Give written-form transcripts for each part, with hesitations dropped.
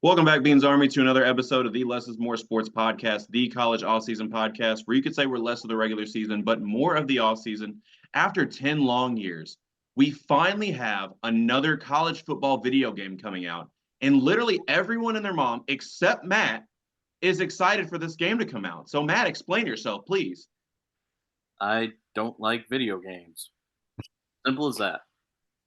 Welcome back, Beans Army, to another episode of the Less is More Sports Podcast, the college off-season podcast, where you could say we're less of the regular season, but more of the off-season. After 10 long years, we finally have another college football video game coming out, and literally everyone and their mom, except Matt, is excited for this game to come out. So, Matt, explain yourself, please. I don't like video games. Simple as that.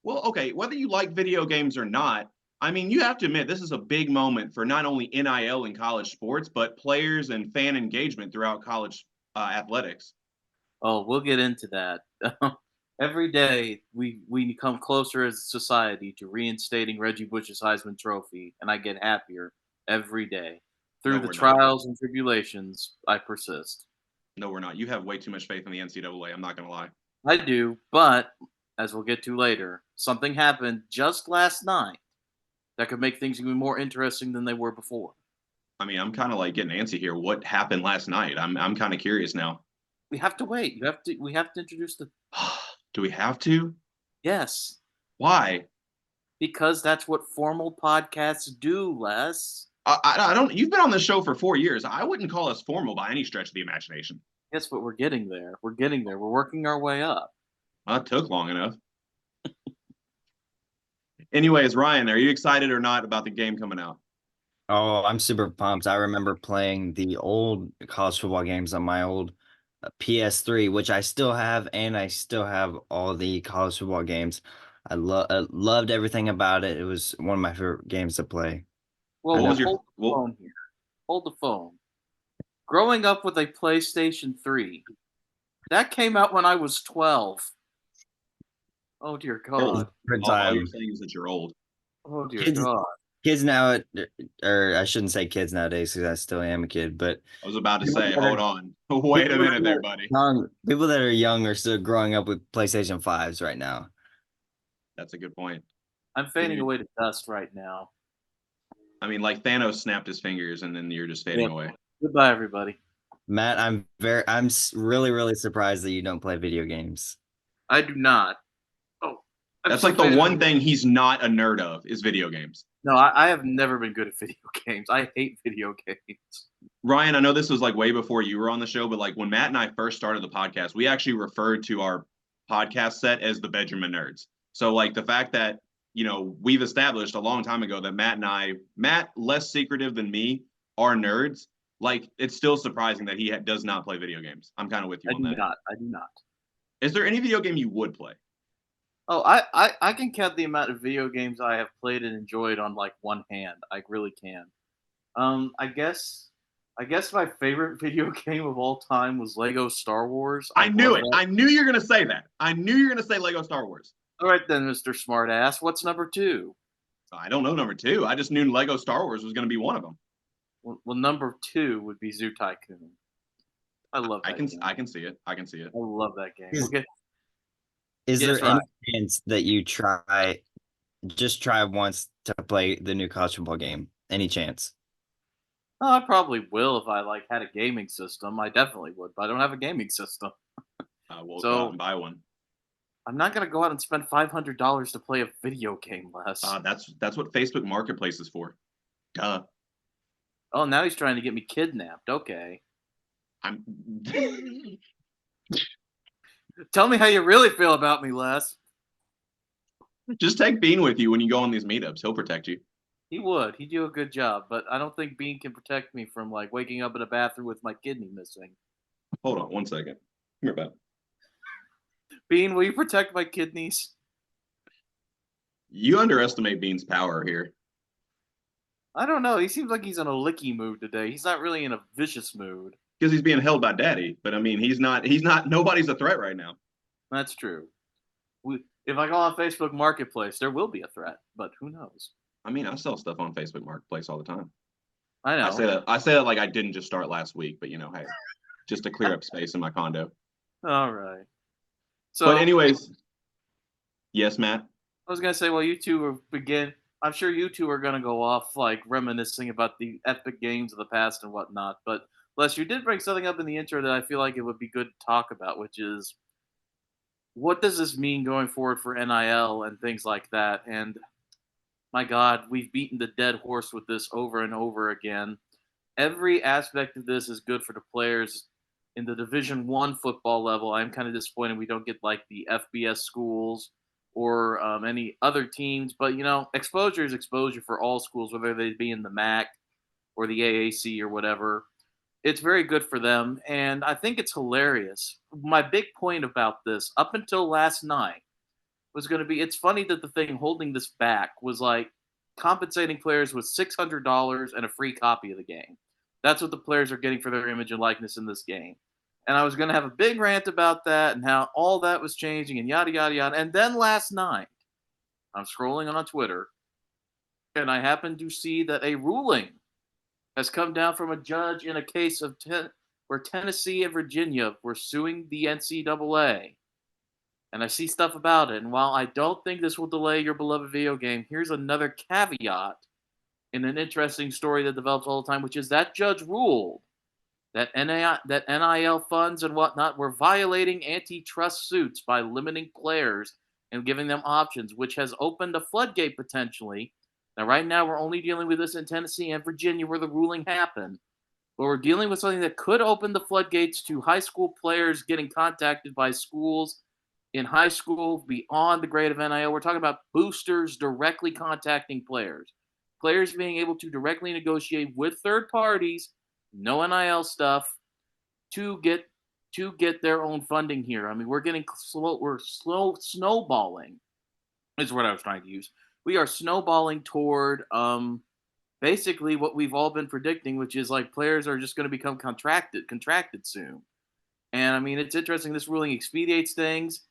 Well, okay, whether you like video games or not, I mean, you have to admit this is a big moment for not only NIL in college sports, but players and fan engagement throughout college athletics. Oh, we'll get into that. Every day we come closer as a society to reinstating Reggie Bush's Heisman Trophy, and I get happier every day. No, Through the we're not. trials and tribulations, I persist. No, we're not. You have way too much faith in the NCAA. I'm not going to lie. I do, but as we'll get to later, something happened just last night that could make things even more interesting than they were before. I mean, I'm kind of like getting antsy here. What happened last night? I'm kind of curious now. We have to wait. We have to introduce the Do we have to? yes. Why? Because that's what formal podcasts do, Les. I don't. You've been on this show for 4 years. I wouldn't call us formal by any stretch of the imagination. Yes, but we're getting there. We're getting there. We're working our way up. It took long enough. Anyways, Ryan, are you excited or not about the game coming out? Oh, I'm super pumped. I remember playing the old college football games on my old PS3, which I still have, and I still have all the college football games. I loved everything about it. It was one of my favorite games to play. Well, What we'll was your hold the well? phone here. Hold the phone. Growing up with a PlayStation 3, that came out when I was 12. Oh dear God. Good All you're time. saying is that you're old. Oh dear Kids, God. kids now, or I shouldn't say kids nowadays because I still am a kid, but I was about to people say, that are hold on. Wait a people minute that there, are buddy. people that are young are still growing up with PlayStation 5s right now. That's a good point. I'm fading away to dust right now. I mean, like Thanos snapped his fingers and then you're just fading Yep. away. Goodbye, everybody. Matt, really, really surprised that you don't play video games. I do not. Oh, That's like the one thing he's not a nerd of is video games. No, I have never been good at video games. I hate video games. Ryan, I know this was like way before you were on the show, but like when Matt and I first started the podcast, we actually referred to our podcast set as the Bedroom of Nerds. So like the fact that, we've established a long time ago that Matt, less secretive than me, are nerds. Like it's still surprising that he does not play video games. I'm kind of with you I on do that. not. I do not. Is there any video game you would play? Oh, I can count the amount of video games I have played and enjoyed on like one hand. I really can. I guess my favorite video game of all time was Lego Star Wars. I knew it. That. I knew you were gonna say that. I knew you were gonna say Lego Star Wars. All right then, Mr. Smartass. What's number two? I don't know number two. I just knew Lego Star Wars was gonna be one of them. Well, number two would be Zoo Tycoon. I love that game. I can see it. I can see it. I love that game. Is Yes, there any right. chance that you just try once to play the new college football game? Any chance? Oh, I probably will if I like had a gaming system. I definitely would, but I don't have a gaming system. We'll go out So and buy one. I'm not gonna go out and spend $500 to play a video game, Les. That's what Facebook Marketplace is for. Duh. Oh, now he's trying to get me kidnapped. Okay. I'm. Tell me how you really feel about me, Les. Just take Bean with you when you go on these meetups. He'll protect you. He would. He'd do a good job, but I don't think Bean can protect me from like waking up in a bathroom with my kidney missing. Hold on 1 second. Come here, Beth. Bean, will you protect my kidneys? You underestimate Bean's power here. I don't know. He seems like he's in a licky mood today. He's not really in a vicious mood. Because he's being held by Daddy. But I mean, he's not. Nobody's a threat right now. That's true. If I go on Facebook Marketplace, there will be a threat, but who knows? I mean, I sell stuff on Facebook Marketplace all the time. I know. I say that like I didn't just start last week, but hey, just to clear up space in my condo. All right. So, but anyways, yes, Matt. I was gonna say, well, you two begin. I'm sure you two are gonna go off like reminiscing about the epic games of the past and whatnot. But Les, you did bring something up in the intro that I feel like it would be good to talk about, which is what does this mean going forward for NIL and things like that. And my God, we've beaten the dead horse with this over and over again. Every aspect of this is good for the players in the Division 1 football level. I'm kind of disappointed we don't get like the FBS schools or any other teams, but exposure is exposure for all schools, whether they be in the MAC or the AAC or whatever. It's very good for them, and I think it's hilarious. My big point about this, up until last night, was going to be it's funny that the thing holding this back was like compensating players with $600 and a free copy of the game. That's what the players are getting for their image and likeness in this game. And I was going to have a big rant about that and how all that was changing and yada, yada, yada. And then last night, I'm scrolling on Twitter and I happened to see that a ruling has come down from a judge in a case of where Tennessee and Virginia were suing the NCAA, and I see stuff about it. And while I don't think this will delay your beloved video game, here's another caveat in an interesting story that develops all the time, which is that judge ruled that NIL funds and whatnot were violating antitrust suits by limiting players and giving them options, which has opened a floodgate potentially. Now, right now, we're only dealing with this in Tennessee and Virginia where the ruling happened. But we're dealing with something that could open the floodgates to high school players getting contacted by schools in high school beyond the grade of NIL. We're talking about boosters directly contacting players, players being able to directly negotiate with third parties, no NIL stuff, to get their own funding here. I mean, we're snowballing is what I was trying to use. We are snowballing toward basically what we've all been predicting, which is like players are just going to become contracted soon. And I mean, it's interesting. This ruling expedites things.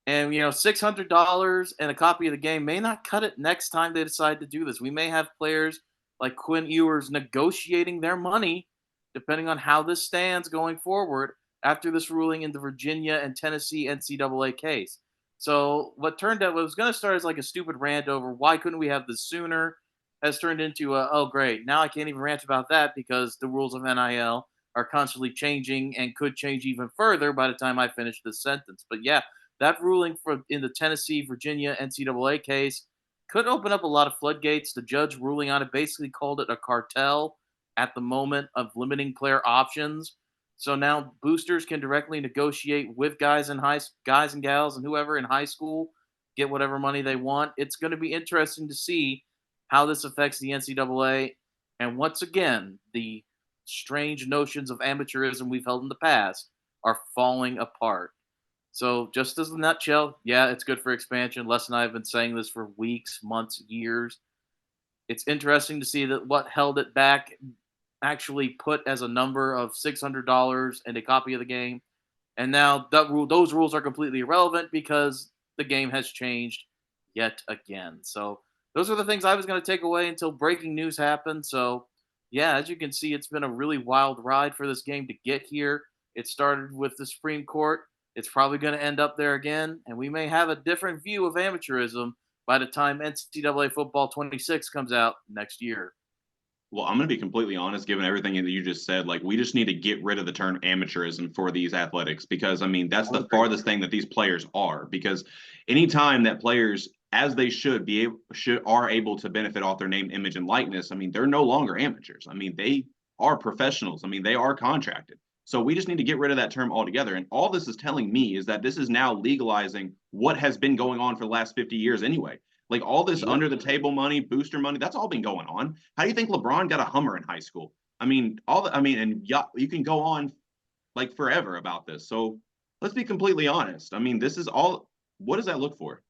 And, $600 and a copy of the game may not cut it next time they decide to do this. We may have players like Quinn Ewers negotiating their money, depending on how this stands going forward after this ruling in the Virginia and Tennessee NCAA case. So what turned out, what was going to start as like a stupid rant over why couldn't we have this sooner, has turned into oh, great, now I can't even rant about that because the rules of NIL are constantly changing and could change even further by the time I finish this sentence. But yeah, that ruling in the Tennessee, Virginia NCAA case could open up a lot of floodgates. The judge ruling on it basically called it a cartel at the moment of limiting player options. So now boosters can directly negotiate with guys and gals and whoever in high school, get whatever money they want. It's going to be interesting to see how this affects the NCAA. And once again, the strange notions of amateurism we've held in the past are falling apart. So just as a nutshell, yeah, it's good for expansion. Les and I have been saying this for weeks, months, years. It's interesting to see that what held it back actually put as a number of $600 and a copy of the game. And now those rules are completely irrelevant because the game has changed yet again. So those are the things I was going to take away until breaking news happened. So yeah, as you can see, it's been a really wild ride for this game to get here. It started with the Supreme Court. It's probably going to end up there again, and we may have a different view of amateurism by the time NCAA Football 26 comes out next year. Well, I'm going to be completely honest, given everything that you just said. Like, we just need to get rid of the term amateurism for these athletics because, I mean, that's the farthest thing that these players are. Because anytime that players, as they are able to benefit off their name, image, and likeness, I mean, they're no longer amateurs. I mean, they are professionals. I mean, they are contracted. So we just need to get rid of that term altogether. And all this is telling me is that this is now legalizing what has been going on for the last 50 years anyway. Like all this under the table money, booster money, that's all been going on. How do you think LeBron got a Hummer in high school? I mean, and you can go on like forever about this. So let's be completely honest. I mean, this is all, what does that look for?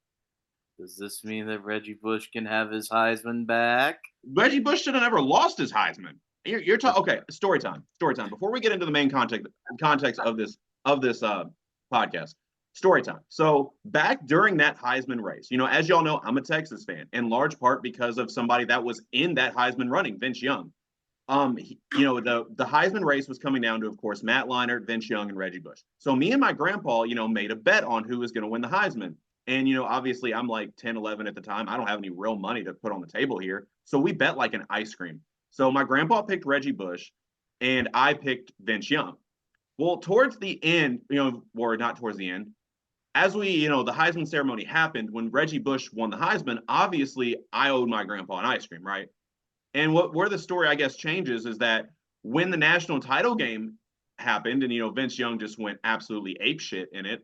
Does this mean that Reggie Bush can have his Heisman back? Reggie Bush should have never lost his Heisman. You're talking, okay, story time. Before we get into the main context of this podcast, story time. So back during that Heisman race, as y'all know, I'm a Texas fan, in large part because of somebody that was in that Heisman running, Vince Young. The Heisman race was coming down to, of course, Matt Leinart, Vince Young, and Reggie Bush. So me and my grandpa, made a bet on who was going to win the Heisman. And, obviously I'm like 10, 11 at the time. I don't have any real money to put on the table here. So we bet like an ice cream. So my grandpa picked Reggie Bush and I picked Vince Young. Well, towards the end, or not towards the end, as we, the Heisman ceremony happened, when Reggie Bush won the Heisman, obviously I owed my grandpa an ice cream, right? And where the story, I guess, changes is that when the national title game happened and, Vince Young just went absolutely apeshit in it,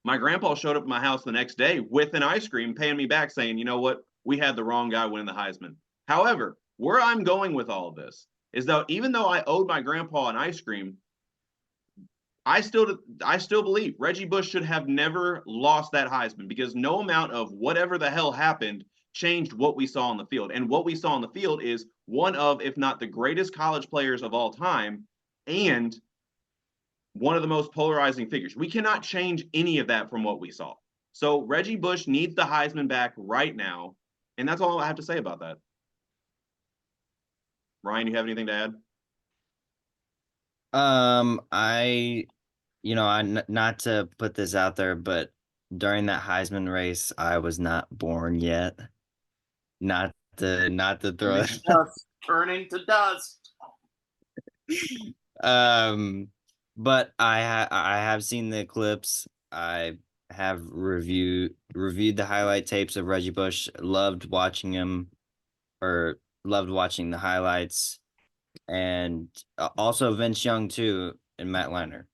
my grandpa showed up at my house the next day with an ice cream, paying me back, saying, you know what, we had the wrong guy winning the Heisman. However, where I'm going with all of this is that even though I owed my grandpa an ice cream, I still believe Reggie Bush should have never lost that Heisman, because no amount of whatever the hell happened changed what we saw on the field. And what we saw on the field is one of, if not the greatest college players of all time, and one of the most polarizing figures. We cannot change any of that from what we saw. So Reggie Bush needs the Heisman back right now. And that's all I have to say about that. Ryan, you have anything to add? Not to put this out there, but during that Heisman race, I was not born yet. Not to throw it. Turning to dust. But I have seen the clips. I have reviewed the highlight tapes of Reggie Bush. Loved watching him, or loved watching the highlights, and also Vince Young too, and Matt Leinart.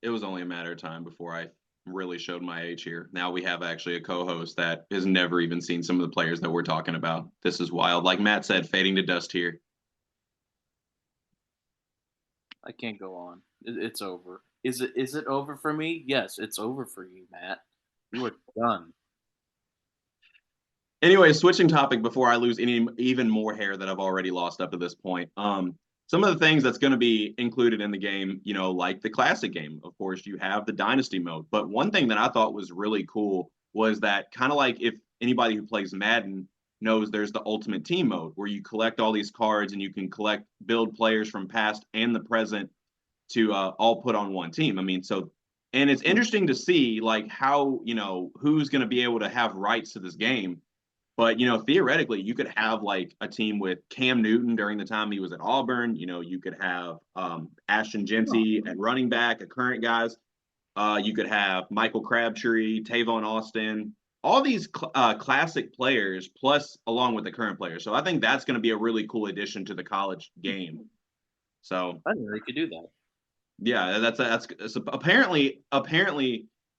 It was only a matter of time before I really showed my age here. Now we have actually a co-host that has never even seen some of the players that we're talking about. This is wild. Like Matt said, fading to dust here. I can't go on. It's over. Is it over for me? Yes, it's over for you, Matt. You are done. Anyway, switching topic before I lose even more hair that I've already lost up to this point. Some of the things that's going to be included in the game, like the classic game, of course, you have the dynasty mode. But one thing that I thought was really cool was that, kind of like if anybody who plays Madden knows, there's the ultimate team mode where you collect all these cards and you can build players from past and the present to all put on one team. I mean, and it's interesting to see like how, who's going to be able to have rights to this game. But, theoretically, you could have like a team with Cam Newton during the time he was at Auburn. You could have Ashton Jeanty at running back, a current guys. You could have Michael Crabtree, Tavon Austin, all these classic players, plus along with the current players. So I think that's going to be a really cool addition to the college game. So I didn't know they could do that. Yeah, that's apparently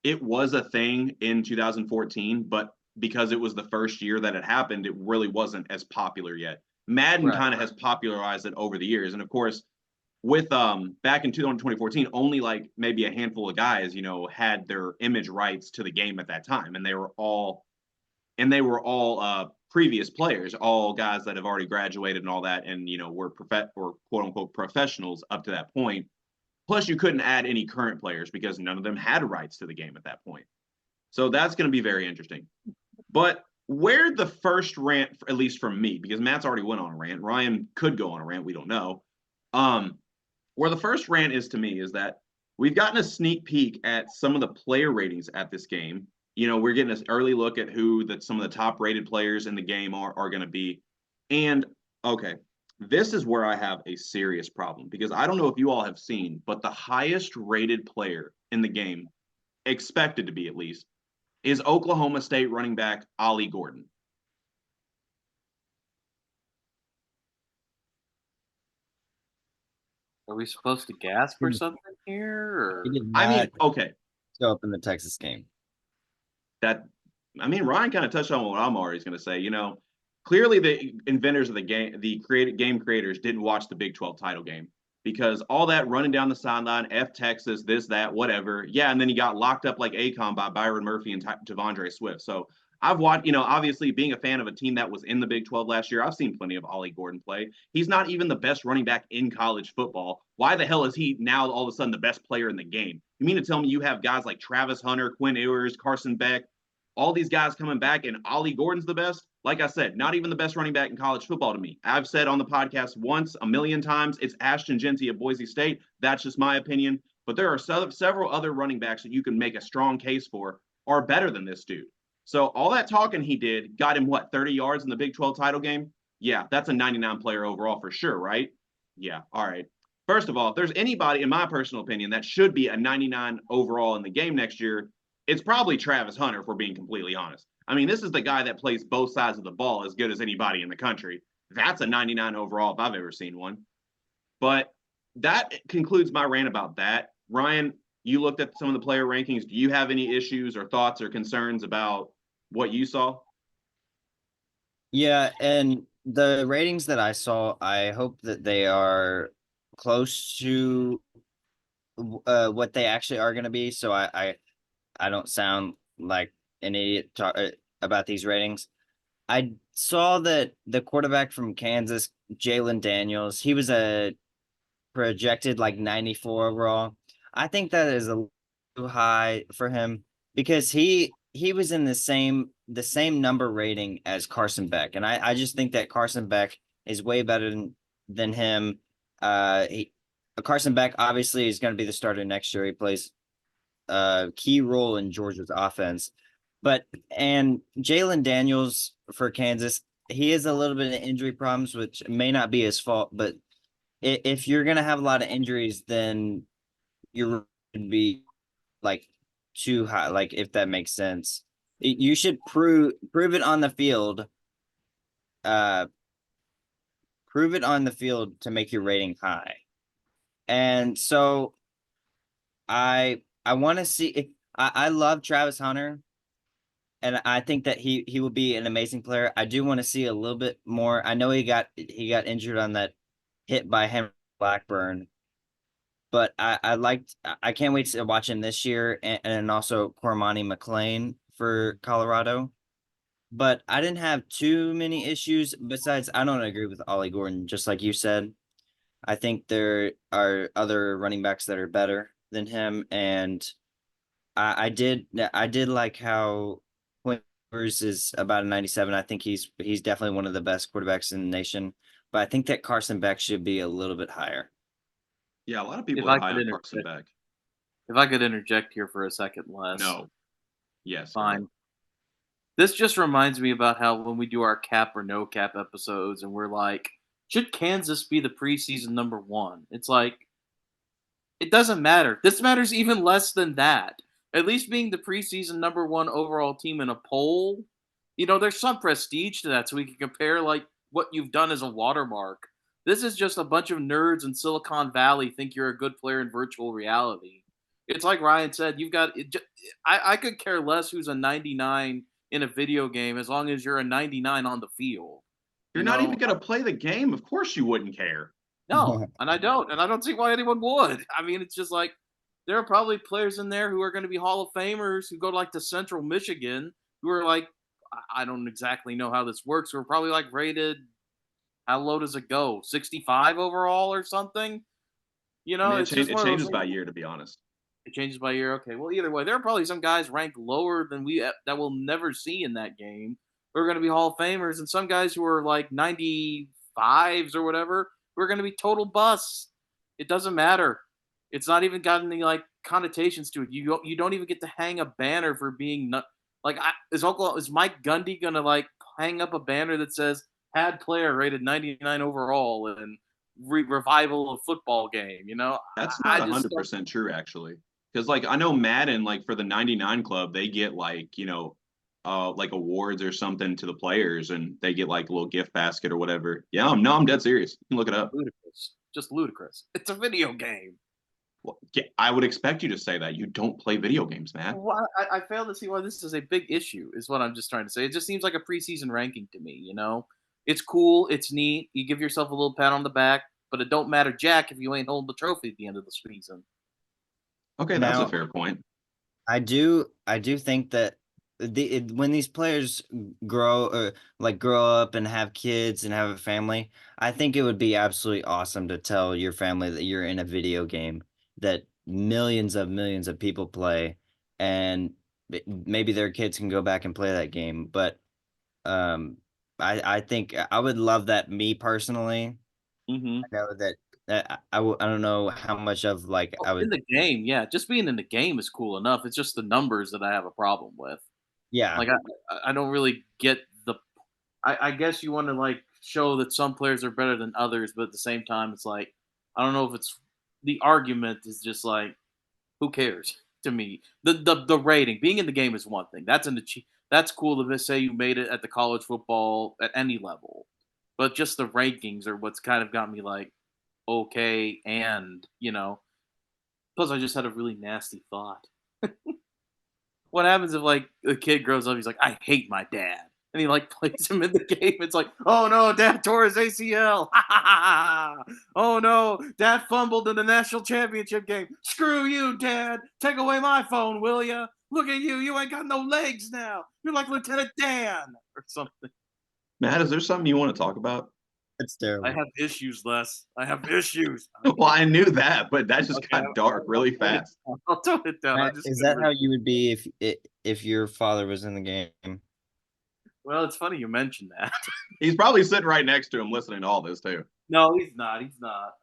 it was a thing in 2014, but because it was the first year that it happened, it really wasn't as popular yet. Madden kind of has popularized it over the years. And of course, with back in 2014, only like maybe a handful of guys, had their image rights to the game at that time. And they were all previous players, all guys that have already graduated and all that, and were quote unquote professionals up to that point. Plus, you couldn't add any current players because none of them had rights to the game at that point. So that's going to be very interesting. But where the first rant, at least from me, because Matt's already went on a rant, Ryan could go on a rant, we don't know. Where the first rant is to me is that we've gotten a sneak peek at some of the player ratings at this game. We're getting an early look at who some of the top rated players in the game are going to be. And okay, this is where I have a serious problem, because I don't know if you all have seen, but the highest rated player in the game, expected to be at least, is Oklahoma State running back Ollie Gordon. Are we supposed to gasp or something here? Or? Okay. Show up in the Texas game. Ryan kind of touched on what I'm always going to say. Clearly the inventors of the game, game creators, didn't watch the Big 12 title game, because all that running down the sideline, F Texas, this, that, whatever. Yeah, and then he got locked up like Akon by Byron Murphy and Devondre Swift. So I've watched, obviously being a fan of a team that was in the Big 12 last year, I've seen plenty of Ollie Gordon play. He's not even the best running back in college football. Why the hell is he now all of a sudden the best player in the game? You mean to tell me you have guys like Travis Hunter, Quinn Ewers, Carson Beck, all these guys coming back, and Ollie Gordon's the best? Like I said, not even the best running back in college football to me. I've said on the podcast once, a million times, it's Ashton Jeanty of Boise State. That's just my opinion. But there are several other running backs that you can make a strong case for are better than this dude. So all that talking he did got him, 30 yards in the Big 12 title game? Yeah, that's a 99 player overall for sure, right? Yeah, all right. First of all, if there's anybody, in my personal opinion, that should be a 99 overall in the game next year, it's probably Travis Hunter, if we're being completely honest. I mean, this is the guy that plays both sides of the ball as good as anybody in the country. That's a 99 overall if I've ever seen one. But that concludes my rant about that. Ryan, you looked at some of the player rankings. Do you have any issues or thoughts or concerns about what you saw? Yeah, and the ratings that I saw, I hope that they are close to what they actually are going to be. So I don't sound like an idiot about these ratings. I saw that the quarterback from Kansas, Jalen Daniels, he was a projected like 94 overall. I think that is a little too high for him because he was in the same number rating as Carson Beck, and I just think that Carson Beck is way better than him. Carson Beck obviously is going to be the starter next year. He plays a key role in Georgia's offense, and Jalen Daniels for Kansas, he has a little bit of injury problems, which may not be his fault, but if you're gonna have a lot of injuries, then you're gonna be like too high. Like if that makes sense, you should prove it on the field. Uh, prove it on the field to make your rating high. And so I want to see. I love Travis Hunter, and I think that he will be an amazing player. I do want to see a little bit more. I know he got injured on that hit by Henry Blackburn, but I can't wait to watch him this year, and also Cormani McClain for Colorado. But I didn't have too many issues. Besides, I don't agree with Ollie Gordon, just like you said. I think there are other running backs that are better than him, and I did like how Quinn Ewers is about a 97. I think he's definitely one of the best quarterbacks in the nation. But I think that Carson Beck should be a little bit higher. Yeah, a lot of If people I are high could on Carson interject, Beck. if I could interject here for a second, Les. No. Yes. Fine. This just reminds me about how when we do our cap or no cap episodes, and we're like, should Kansas be the preseason number one? It's like, it doesn't matter. This matters even less than that. At least being the preseason number one overall team in a poll, there's some prestige to that, so we can compare like what you've done as a watermark. This is just a bunch of nerds in Silicon Valley think you're a good player in virtual reality. It's like Ryan said, you've got. I could care less who's a 99 in a video game as long as you're a 99 on the field. You're You not know, even going to play the game. Of course you wouldn't care. no, and I don't see why anyone would. I mean, it's just like there are probably players in there who are going to be Hall of Famers who go like to Central Michigan who are like, I don't exactly know how this works. Who are probably like rated. How low does it go? 65 overall or something? I mean, It's just it one of those changes things. by year, to be honest. It changes by year. Okay, well, either way, there are probably some guys ranked lower than we that we'll never see in that game who are going to be Hall of Famers, and some guys who are like 95s or whatever who are going to be total busts. It doesn't matter. It's not even got any like connotations to it. You don't even get to hang a banner for being is Mike Gundy going to like hang up a banner that says had player rated 99 overall and revival of football game? That's I not just don't. 100% true, actually. Because, like, I know Madden, like, for the 99 club, they get, like awards or something to the players, and they get, like, a little gift basket or whatever. Yeah, I'm dead serious. You can look it up. Ludicrous. Just ludicrous. It's a video game. Well, yeah, I would expect you to say that. You don't play video games, man. Well, I fail to see why this is a big issue, is what I'm just trying to say. It just seems like a preseason ranking to me. It's cool, it's neat. You give yourself a little pat on the back, but it don't matter jack if you ain't holding the trophy at the end of the season. Okay, that's a Now, fair point. I do think that when these players grow up and have kids and have a family, I think it would be absolutely awesome to tell your family that you're in a video game that millions of people play, and maybe their kids can go back and play that game. But um, I think I would love that, me personally. Mm-hmm. I know that I don't know how much of like I In would. the game, yeah. Just being in the game is cool enough. It's just the numbers that I have a problem with. Yeah. Like I don't really get the. I guess you want to like show that some players are better than others, but at the same time, it's like I don't know if it's the argument is just like, who cares to me? The rating, being in the game is one thing. That's cool to say you made it at the college football at any level, but just the rankings are what's kind of got me like, okay, and plus I just had a really nasty thought. What happens if like the kid grows up? He's like, I hate my dad, and he like plays him in the game. It's like, oh no, dad tore his ACL. Oh no, dad fumbled in the national championship game. Screw you, dad. Take away my phone, will ya? Look at you. You ain't got no legs now. You're like Lieutenant Dan or something. Matt, is there something you want to talk about? It's I terrible. have issues, Les. I have issues. Well, I knew that, but that just Okay, got dark really fast. I'll tone it down. Matt, is that how you would be if your father was in the game? Well, it's funny you mentioned that. He's probably sitting right next to him listening to all this too. No, he's not. He's not.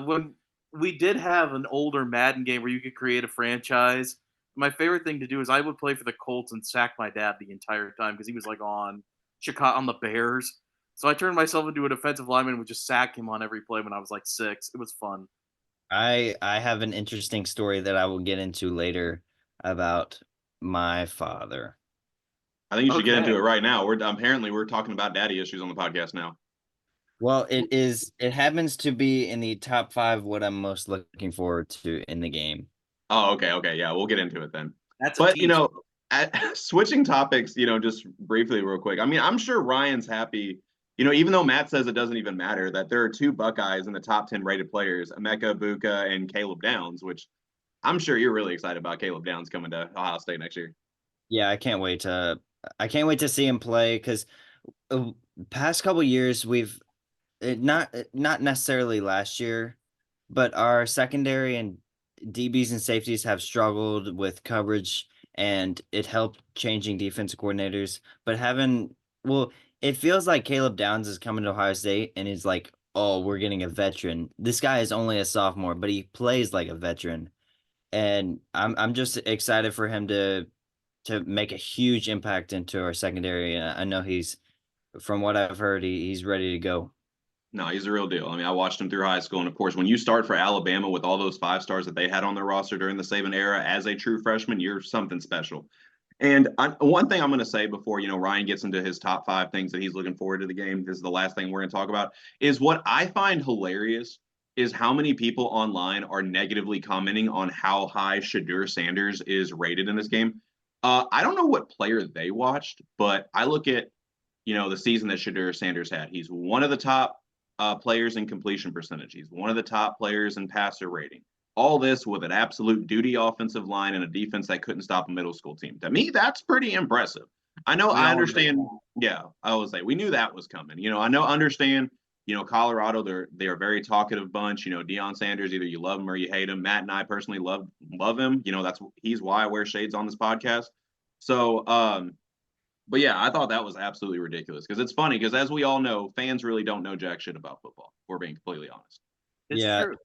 When we did have an older Madden game where you could create a franchise, my favorite thing to do is I would play for the Colts and sack my dad the entire time because he was like on Chicago on the Bears. So I turned myself into a defensive lineman and would just sack him on every play when I was like 6. It was fun. I have an interesting story that I will get into later about my father. I think you should get into Okay. it right now. We're talking about daddy issues on the podcast now. Well, it happens to be in the top 5 what I'm most looking forward to in the game. Oh, okay, yeah, we'll get into it then. That's But switching topics, just briefly, real quick. I mean, I'm sure Ryan's happy. Even though Matt says it doesn't even matter, that there are 2 Buckeyes in the top 10 rated players, Emeka Egbuka and Caleb Downs, which I'm sure you're really excited about Caleb Downs coming to Ohio State next year. Yeah, I can't wait to see him play because past couple years we've not necessarily last year, but our secondary and DBs and safeties have struggled with coverage, and it helped changing defensive coordinators. But it feels like Caleb Downs is coming to Ohio State, and he's like, "Oh, we're getting a veteran." This guy is only a sophomore, but he plays like a veteran, and I'm just excited for him to make a huge impact into our secondary. And I know from what I've heard, he's ready to go. No, he's a real deal. I mean, I watched him through high school, and of course, when you start for Alabama with all those 5 stars that they had on their roster during the Saban era as a true freshman, you're something special. And one thing I'm going to say before Ryan gets into his top 5 things that he's looking forward to the game, this is the last thing we're going to talk about, is what I find hilarious is how many people online are negatively commenting on how high Shedeur Sanders is rated in this game. I don't know what player they watched, but I look at the season that Shedeur Sanders had. He's one of the top players in completion percentage. He's one of the top players in passer rating. All this with an absolute duty offensive line and a defense that couldn't stop a middle school team. To me, that's pretty impressive. I understand. Yeah, I would say we knew that was coming. Understand. Colorado, they are a very talkative bunch. Deion Sanders, either you love him or you hate him. Matt and I personally love him. He's why I wear shades on this podcast. So, but yeah, I thought that was absolutely ridiculous because it's funny because as we all know, fans really don't know jack shit about football. If we're being completely honest. It's Yeah. true.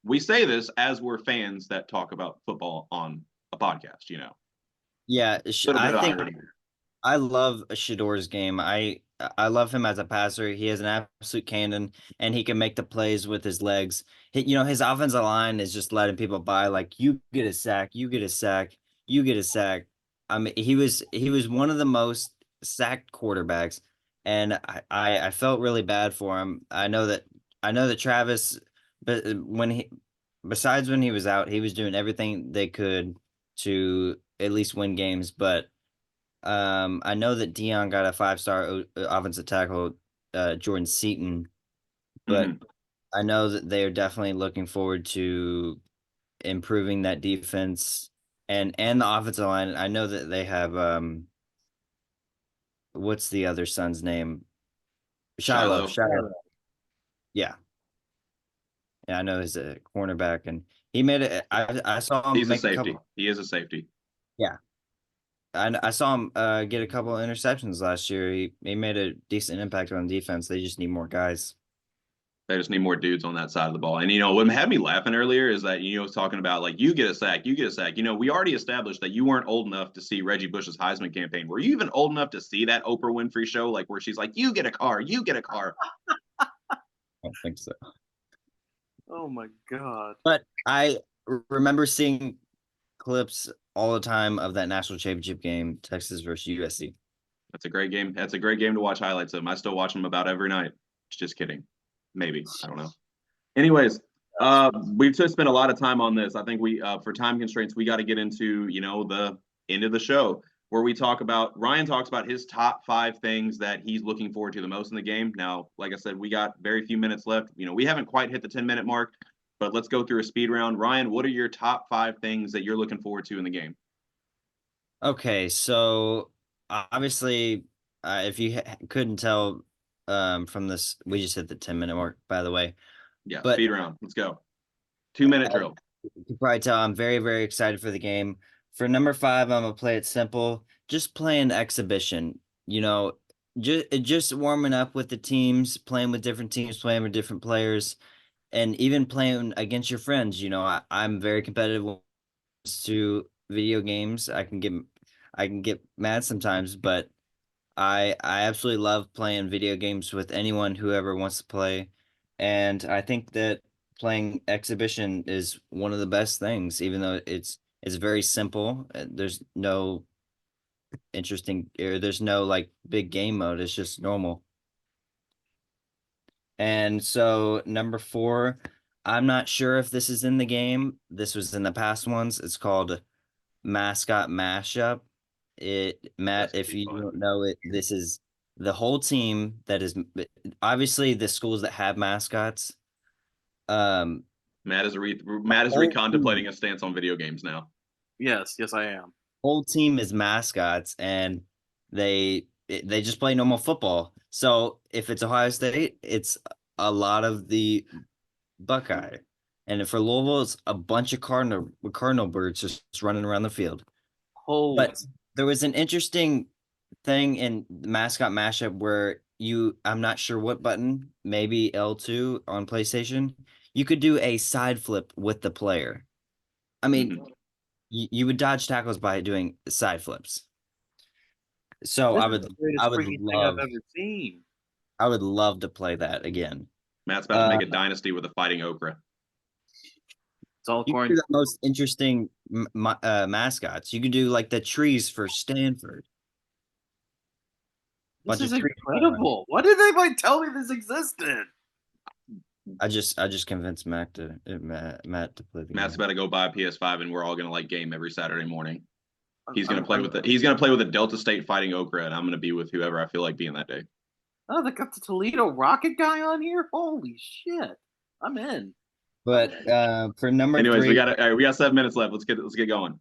We say this as we're fans that talk about football on a podcast. Yeah, Little bit of irony. I love Shador's game. I love him as a passer. He has an absolute cannon, and he can make the plays with his legs. His offensive line is just letting people by. Like, you get a sack, you get a sack, you get a sack. I mean, he was one of the most sacked quarterbacks, and I felt really bad for him. I know that Travis, but besides when he was out, he was doing everything they could to at least win games. But I know that Deion got a 5-star offensive tackle, Jordan Seaton, but I know that they are definitely looking forward to improving that defense and the offensive line. I know that they have what's the other son's name? Shiloh. Yeah. Yeah, I know he's a cornerback, and he made it. I saw him. He's a make safety. He is a safety. Yeah, I saw him get a couple of interceptions last year. He made a decent impact on defense. They just need more guys. They just need more dudes on that side of the ball. And what had me laughing earlier is that was talking about like you get a sack, you get a sack. We already established that you weren't old enough to see Reggie Bush's Heisman campaign. Were you even old enough to see that Oprah Winfrey show, like where she's like, "You get a car, you get a car." don't think so. Oh my god. But I remember seeing clips all the time of that national championship game, Texas versus USC. That's a great game. That's a great game to watch highlights of. I still watch them about every night. Just kidding. Maybe. I don't know. Anyways, we've just spent a lot of time on this. I think we, for time constraints, we got to get into, the end of the show where Ryan talks about his top 5 things that he's looking forward to the most in the game. Now, like I said, we got very few minutes left. We haven't quite hit the 10-minute mark, but let's go through a speed round. Ryan, what are your top 5 things that you're looking forward to in the game? Okay, so obviously, if you couldn't tell from this, we just hit the 10-minute mark, by the way. Yeah, But speed round. Let's go. 2-minute drill. you can probably tell I'm very, very excited for the game. For number 5, I'm gonna play it simple. Just playing exhibition. Just warming up with the teams, playing with different teams, playing with different players, and even playing against your friends. I'm very competitive when it comes to video games. I can get mad sometimes, but I absolutely love playing video games with anyone whoever wants to play. And I think that playing exhibition is one of the best things, even though it's very simple. There's no there's no like big game mode. It's just normal. And so number 4, I'm not sure if this is in the game. This was in the past ones. It's called Mascot Mashup. Matt, if you don't know it, this is the whole team that is obviously the schools that have mascots. Matt is whole recontemplating team. a stance on video games now. Yes, I am. Whole team is mascots, and they just play normal football. So if it's Ohio State, it's a lot of the Buckeye, and for Louisville, it's a bunch of cardinal birds just running around the field. Holy. But there was an interesting thing in the mascot mashup where I'm not sure what button, maybe L2 on PlayStation, you could do a side flip with the player. I mean, you would dodge tackles by doing side flips. So This I is would the greatest I would freaking thing love I've ever seen. I would love to play that again. Matt's about to make a dynasty with a fighting okra. It's all You could according do the most interesting mascots. You could do like the trees for Stanford. This is Bunch of trees incredible. Why did anybody tell me this existed? I just convinced Matt to play the Matt's game. about to go buy a PS5, and we're all gonna game every Saturday morning. He's gonna play with a Delta State fighting okra, and I'm gonna be with whoever I feel like being that day. Oh, they got the Toledo Rocket guy on here. Holy shit! I'm in. But for number Anyways, 3, we got 7 minutes left. Let's get going.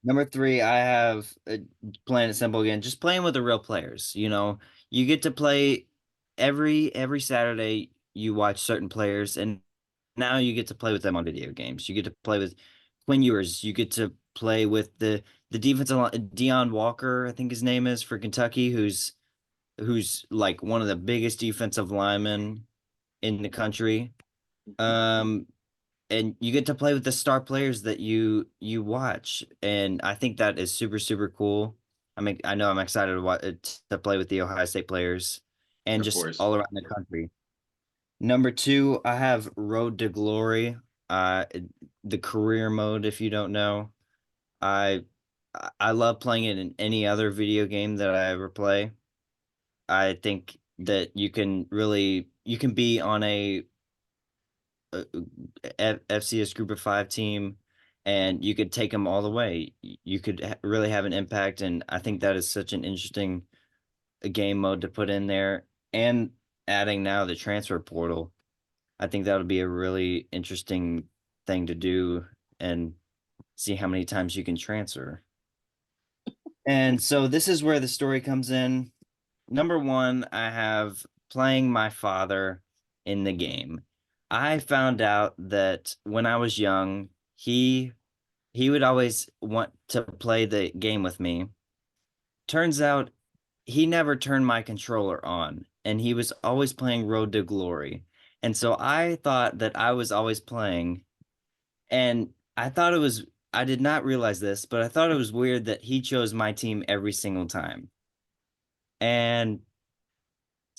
number 3, I have playing it simple again. Just playing with the real players. You get to play every Saturday. You watch certain players, and now you get to play with them on video games. You get to play with Quinn Ewers. You get to play with the defensive line, Deion Walker, I think his name is, for Kentucky, who's like one of the biggest defensive linemen in the country. And you get to play with the star players that you watch, and I think that is super, super cool. I know I'm excited to play with the Ohio State players and Of just course. all around the country. Number 2, I have Road to Glory, the career mode. If you don't know, I love playing it in any other video game that I ever play. I think that you can be on a FCS Group of 5 team, and you could take them all the way. You could really have an impact, and I think that is such an interesting game mode to put in there. And adding now the transfer portal, I think that would be a really interesting thing to do and see how many times you can transfer. And so this is where the story comes in. Number 1, I have playing my father in the game. I found out that when I was young, he would always want to play the game with me. Turns out he never turned my controller on, and he was always playing Road to Glory. And so I thought that I was always playing, and I did not realize this, but I thought it was weird that he chose my team every single time. And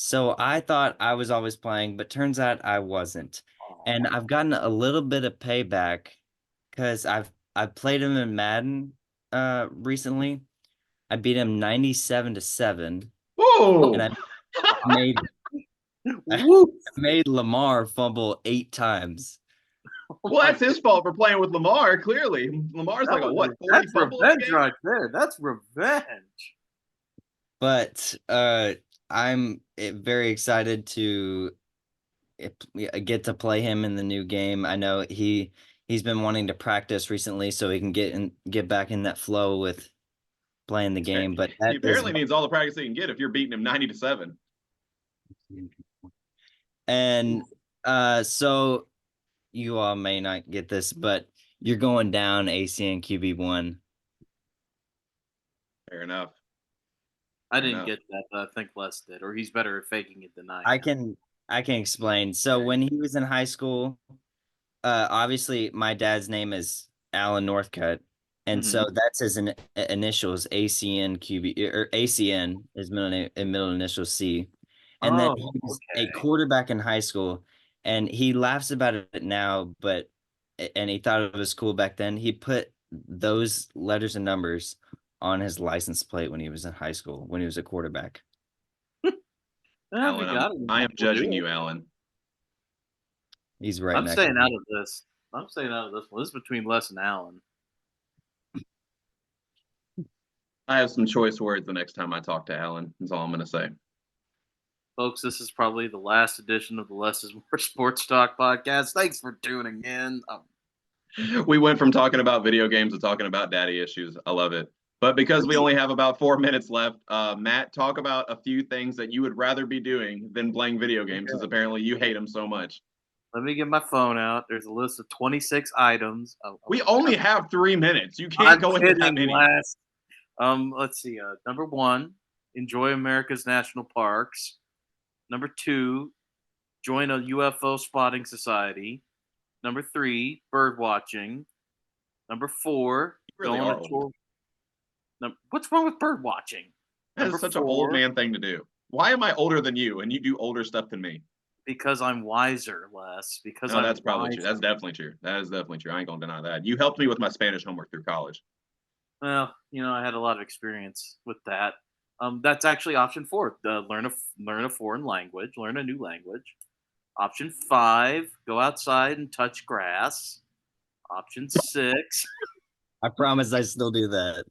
So I thought I was always playing, but turns out I wasn't. And I've gotten a little bit of payback because I've played him in Madden recently. I beat him 97-7, and Whoa! I made I Woo! made Lamar fumble 8 times. Oh Well, my that's his fault for playing with Lamar. Clearly, Lamar's That like a was what 40 that's fumble a revenge game. right there. That's revenge. But I'm very excited to get to play him in the new game. I know he's been wanting to practice recently so he can get back in that flow with playing the game. But He that is apparently needs all the practice he can get if you're beating him 90-7. and so you all may not get this, but you're going down ACN QB1. Fair enough. I Fair didn't enough. get that, but I think Les did, or he's better at faking it than I I am. can explain. So when he was in high school, obviously my dad's name is Alan Northcutt, and so that's his initials, ACN QB or ACN, his middle name and middle initial C. And then Oh, he was a okay. quarterback in high school, and he laughs about it now, and he thought it was cool back then. He put those letters and numbers on his license plate when he was in high school, when he was a quarterback. Well, if you Alan, got it, I am we'll do judging it. you, Alan. He's right I'm next staying to out me. of this. I'm staying out of this one. This is between Les and Allen. I have some choice words the next time I talk to Alan. That's all I'm going to say. Folks, this is probably the last edition of the Less is More Sports Talk podcast. Thanks for tuning in. We went from talking about video games to talking about daddy issues. I love it. But because we only have about 4 minutes left, Matt, talk about a few things that you would rather be doing than playing video games, because apparently you hate them so much. Let me get my phone out. There's a list of 26 items. We only have 3 minutes. You can't I'm go into that kidding, many. Les. Let's see. Number 1, enjoy America's national parks. Number 2, join a UFO spotting society. Number 3, bird watching. Number 4, You really go on are a old. tour. What's wrong with bird watching? That Number is such an 4, old man thing to do. Why am I older than you and you do older stuff than me? because I'm wiser, Les. Because No, I'm that's probably wiser. true. That's definitely true. That is definitely true. I ain't gonna deny that. You helped me with my Spanish homework through college. Well, I had a lot of experience with that. That's actually option 4. Learn a foreign language, learn a new language. Option 5, go outside and touch grass. Option 6, I promise I still do that.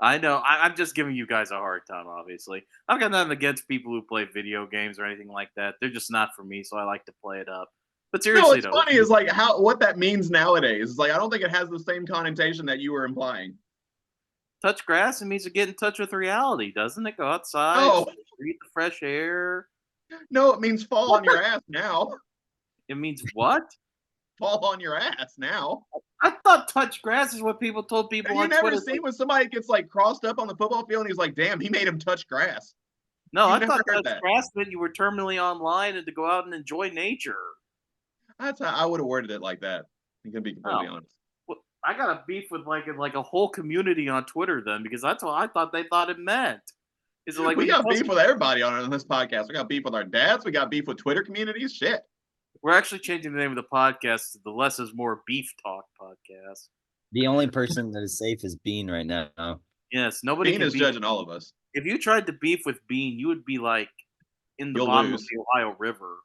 I know I'm just giving you guys a hard time. Obviously, I've got nothing against people who play video games or anything like that. They're just not for me, so I like to play it up. But No, seriously, it's though, funny is like what that means nowadays. It's like I don't think it has the same connotation that you were implying. touch grass, it means to get in touch with reality, doesn't it? Go outside, No, breathe the fresh air. no, it means fall on your ass now. It means what? Fall on your ass now. I thought touch grass is what people told Have people you on never Twitter. seen when somebody gets like crossed up on the football field and he's like, damn, he made him touch grass? No, You've I never thought heard touch that. grass meant you were terminally online and to go out and enjoy nature. That's how I would have worded it like that. I'm gonna be completely honest. Well, I got a beef with like a whole community on Twitter then because that's what I thought they thought it meant. Is it like We when you got tell beef with everybody on this podcast. We got beef with our dads. We got beef with Twitter communities. Shit. We're actually changing the name of the podcast to the Less is More Beef Talk podcast. The only person that is safe is Bean right now. Yes, nobody Bean can is beef. judging all of us. If you tried to beef with Bean, you would be like in the You'll bottom lose. of the Ohio River.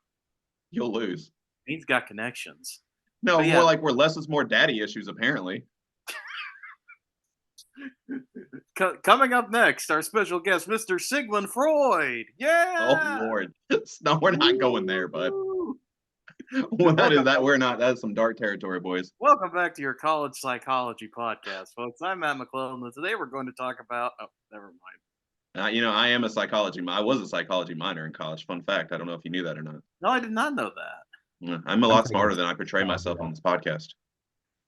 You'll lose. Bean's got connections. No, But more yeah. like we're less is more daddy issues, apparently. Coming up next, our special guest, Mr. Sigmund Freud. Yeah. Oh Lord. No, we're not going there, bud. Woo! Well, we're not. That's some dark territory, boys. Welcome back to your college psychology podcast, folks. I'm Matt McClellan, and today we're going to talk about. Oh, never mind. I am a psychology. I was a psychology minor in college. Fun fact. I don't know if you knew that or not. No, I did not know that. I'm a lot taking smarter than I portray psychology myself on this podcast.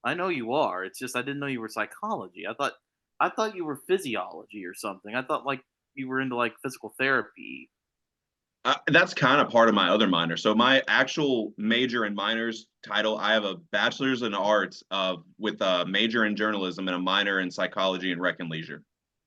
I know you are. It's just I didn't know you were psychology. I thought you were physiology or something. I thought like you were into like physical therapy. That's kind of part of my other minor. So my actual major and minors title, I have a bachelor's in arts with a major in journalism and a minor in psychology and rec and leisure.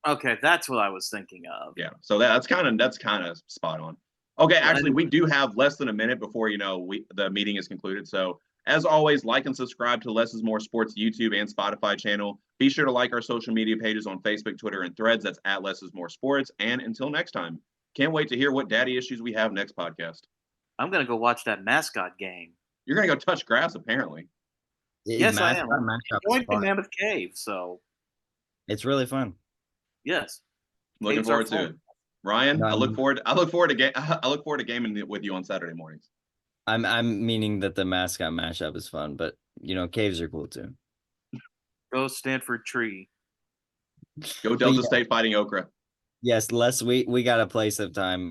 Okay, that's what I was thinking of. Yeah. So that's kind of spot on. Okay, actually, we do have less than a minute before the meeting is concluded. So, as always, like and subscribe to Less is More Sports YouTube and Spotify channel. Be sure to like our social media pages on Facebook, Twitter, and Threads. That's at Less is More Sports. And until next time, can't wait to hear what daddy issues we have next podcast. I'm gonna go watch that mascot game. You're gonna go touch grass, apparently. Yes, I am. I'm Mascot going is to fun. Mammoth Cave, so It's really fun. yes. Looking Caves are forward to fun. it. Ryan, I look Um, forward. I look forward to I look forward to gaming with you on Saturday mornings. I'm meaning that the mascot mashup is fun, but caves are cool too. Go Stanford Tree. Go Delta State fighting Okra. Yes, Les, we got a play sometime.